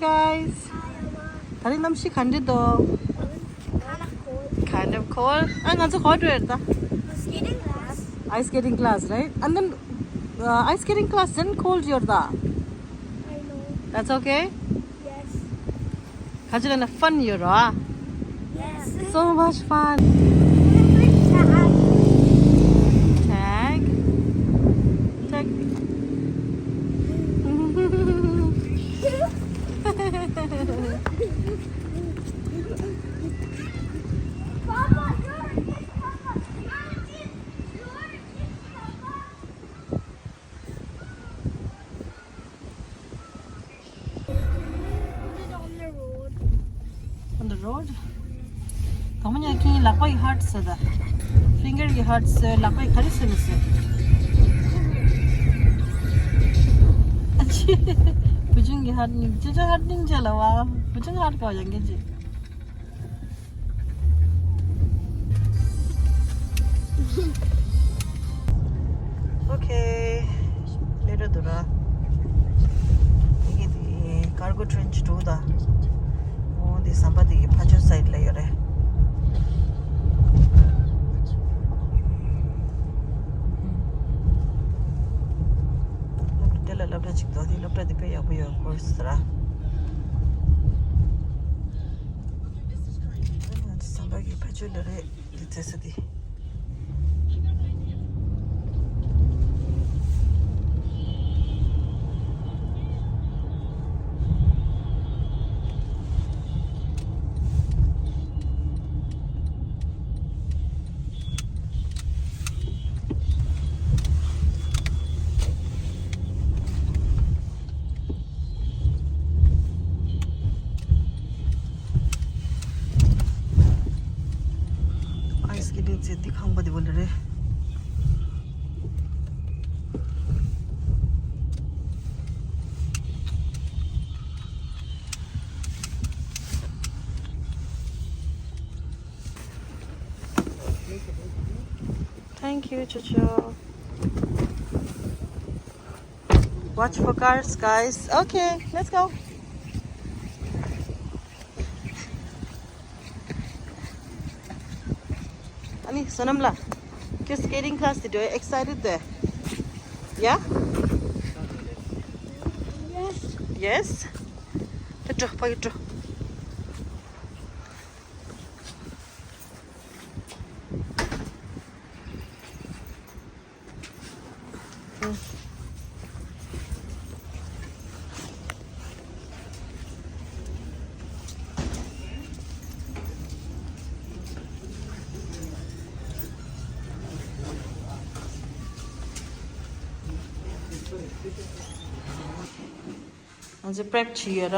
guys. 다리 남시 간지도. Kind of cold. And also hot weather. Skating class. Ice skating class, right? And then ice skating class then cold you're da. I know. That's okay? Yes. Kajulana fun you're da. Yes. So much fun. Tag. Tag. Papa, On the road? Kamanya ki lakoi hurts da. Finger ki hurts lakoi khari se nise. Achi. Bujung ki hurt ni. Jaja hurt ning jala wa. Bujung hurt ka ho jayenge ji. Okay. Later dura. Igi di cargo trench 2 da. The somebody Pacho side layer. Tell a love chick though, he looked at the pay of your course. Somebody Pacho the necessity. Iceskating से दिखाऊं बड़ी बोल रहे Thank you, Chocho. Watch for cars, guys. Okay, let's go. Ani, Sonamla, your skating class did you excited there? Yeah? Yes. Yes? Petro, Petro. And the prep chair,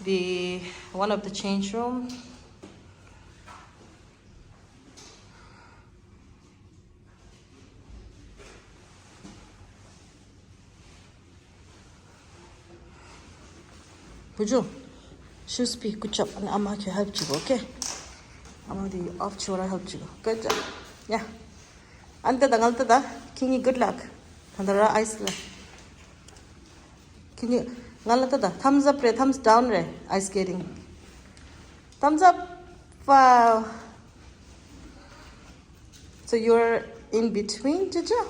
the one of the change room. Buju, shoes be good job, and I'm going to help you, okay? I'm going to off shoulder help you. Good job. Yeah. Ante da galte da, kingi good luck. Thandara ice la. Can you galate da? Thumbs up, re, thumbs down, re. Ice skating. Thumbs up. Wow. So you're in between, Jojo?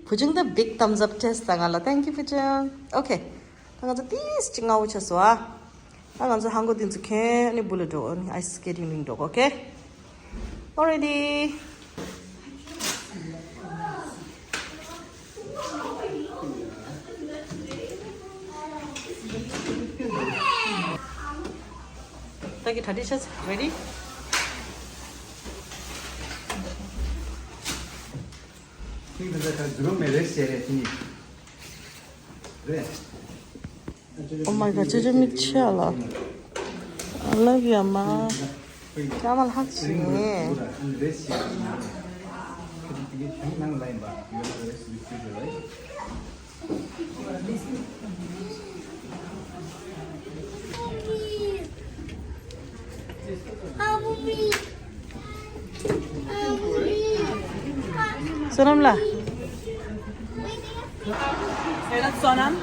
Pujung the big thumbs up test tangala. Thank you, Pujung. Okay. Tangaza this chingaw chaswa. Tangaza hango din suke ani bullet do ani ice skating ring dog. Okay. Already. Take it, Hadishas. Ready? Oh my god, Jojo Michala. I love you, Ma. Kamal Hachi. Sonamla. Okay, that's Sonam.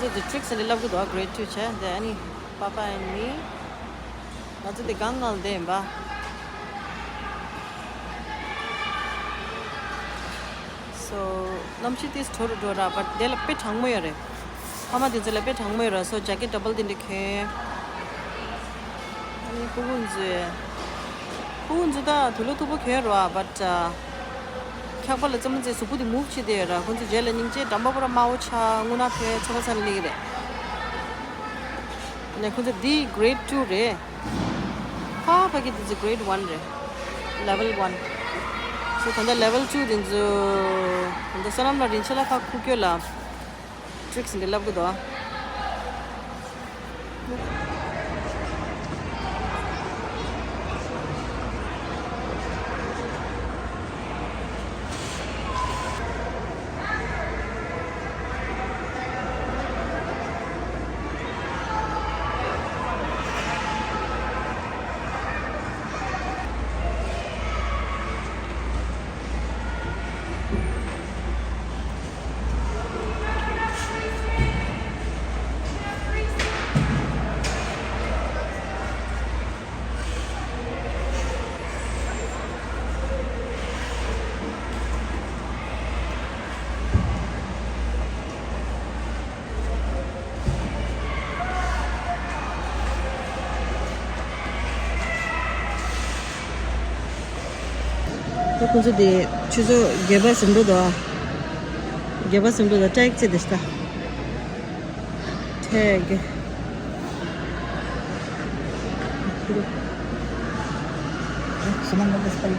The tricks and love good great too, che. The any Papa and me. Not the gangal them, ba. So, Namshit is Torodora, but they'll pet hungmoyere. How much is a pet hungmoyera? So, jacket doubled in the care. Who's the Tulutubo care, but Kapal is someone says to put the move to there, when the gel and inject, Dambabra Maucha, Muna, Chavasan Lire. And I could the grade 2 ray. Papa it is a grade 1 ray, level 1. So, from the level 2, then the Sanam Rinchala Kukula tricks in the Labuda. 근데 주소 개발심도도 택지 됐다. 택. Semangat sekali.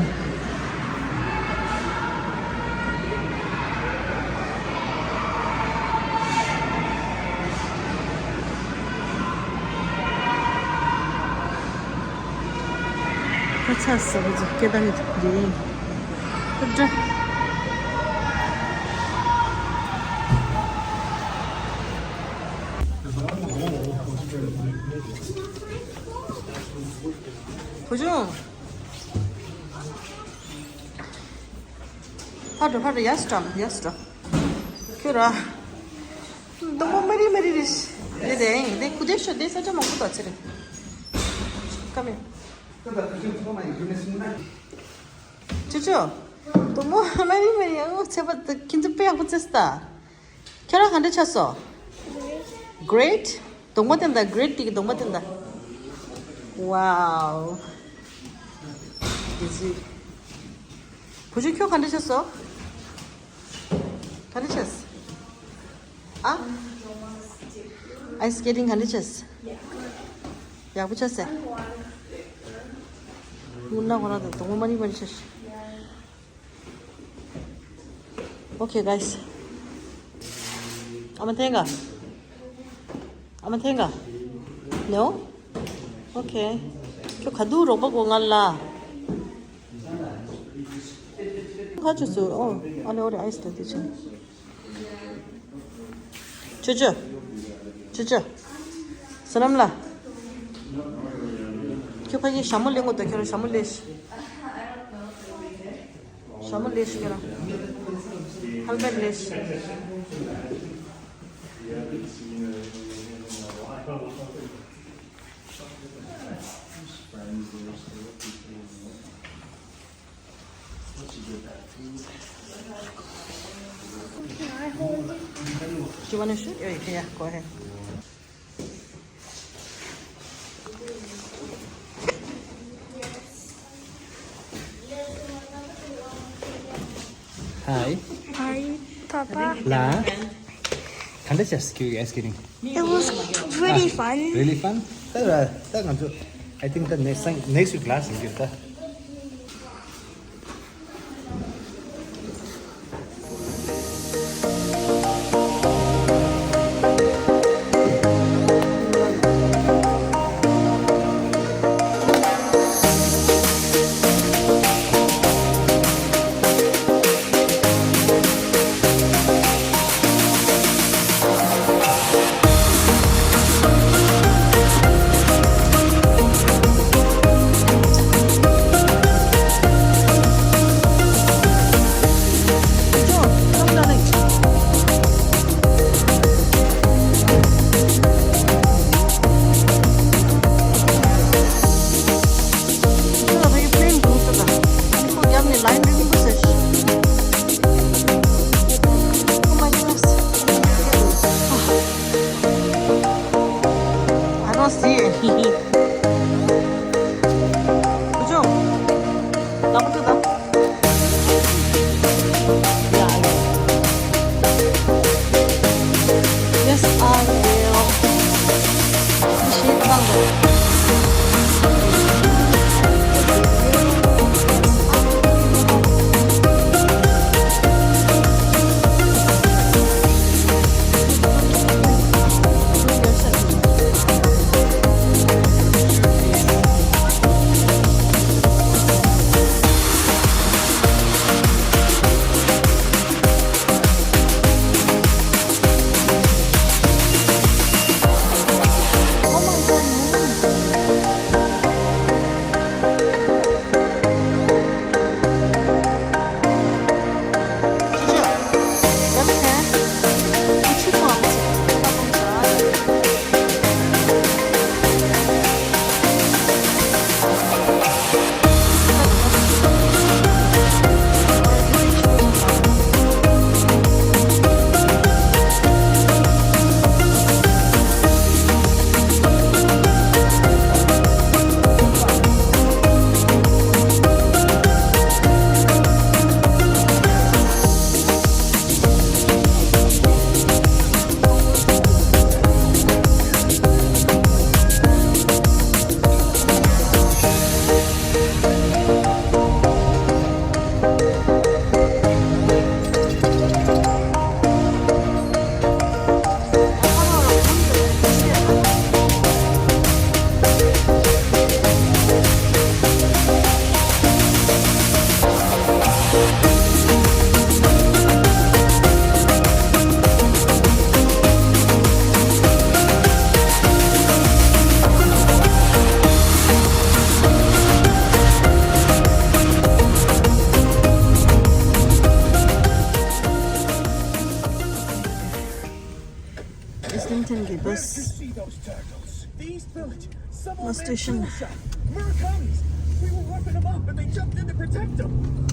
찼어, 그지? 계단이 특별히. 그죠? 보죠? 하루 야스tra. 그라. 너무 메리리스. 내 구대셔 내 사자 먹고 왔지. 가면. 주죠? 너무 많이 제발 긴좀 빼야 붙였다. 결혼 안 되셨어? Great? 동반된다. Great 되게 동반된다. 와우. 이지. 보지 큐 안 되셨어? 안 되셨어? 아? 아이스케이팅 안 되셨어? 야 붙였어? 못나고라도 너무 많이 버리셨어. Okay, guys. Aman tenga? Aman tenga? No? Okay. Kyo kaduro ba ko ngala? 가졌어. 안에 오래 아이스 다 되지. 주주. 사람라. Kyo pagi shamul lengo da kyo shamul lesh. Shamul lesh kyo. 할배 레시. Can I hold it? Do you want to shoot? Yeah, go ahead. Hi. Hi, Papa. La. Can I just give you Iceskating? It was really fun. Really fun? I think the next week last week. 그죠? 나부터다. Yes, I will. 시원한 거. Iceskating bus. Bus station. Murakami's! We were roughing them up and they jumped in to protect them!